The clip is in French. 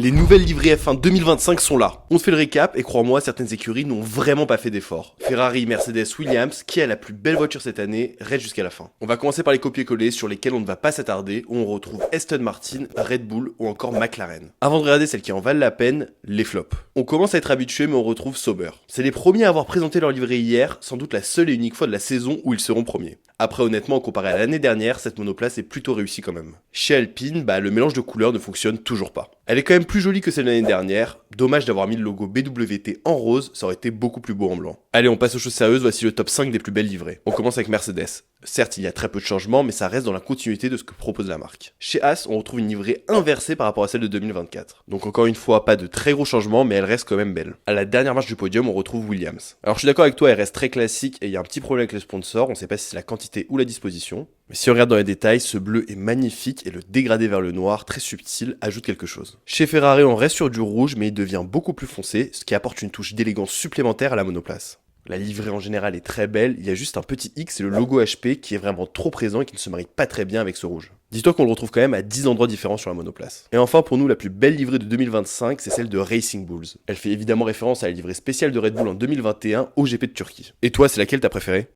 Les nouvelles livrées F1 2025 sont là. On te fait le récap et crois-moi, certaines écuries n'ont vraiment pas fait d'efforts. Ferrari, Mercedes, Williams, qui a la plus belle voiture cette année, reste jusqu'à la fin. On va commencer par les copier-coller sur lesquels on ne va pas s'attarder, où on retrouve Aston Martin, Red Bull ou encore McLaren. Avant de regarder celles qui en valent la peine, les flops. On commence à être habitué mais on retrouve Sauber. C'est les premiers à avoir présenté leur livrée hier, sans doute la seule et unique fois de la saison où ils seront premiers. Après honnêtement, comparé à l'année dernière, cette monoplace est plutôt réussie quand même. Chez Alpine, le mélange de couleurs ne fonctionne toujours pas. Elle est quand même plus jolie que celle de l'année dernière, dommage d'avoir mis le logo BWT en rose, ça aurait été beaucoup plus beau en blanc. Allez, on passe aux choses sérieuses, voici le top 5 des plus belles livrées. On commence avec Mercedes. Certes, il y a très peu de changements, mais ça reste dans la continuité de ce que propose la marque. Chez As, on retrouve une livrée inversée par rapport à celle de 2024. Donc encore une fois, pas de très gros changements, mais elle reste quand même belle. À la dernière marche du podium, on retrouve Williams. Alors je suis d'accord avec toi, elle reste très classique et il y a un petit problème avec les sponsors, on sait pas si c'est la quantité ou la disposition. Mais si on regarde dans les détails, ce bleu est magnifique et le dégradé vers le noir, très subtil, ajoute quelque chose. Chez Ferrari, on reste sur du rouge, mais il devient beaucoup plus foncé, ce qui apporte une touche d'élégance supplémentaire à la monoplace. La livrée en général est très belle, il y a juste un petit X et le logo HP qui est vraiment trop présent et qui ne se marie pas très bien avec ce rouge. Dis-toi qu'on le retrouve quand même à 10 endroits différents sur la monoplace. Et enfin pour nous, la plus belle livrée de 2025, c'est celle de Racing Bulls. Elle fait évidemment référence à la livrée spéciale de Red Bull en 2021 au GP de Turquie. Et toi, c'est laquelle t'as préférée ?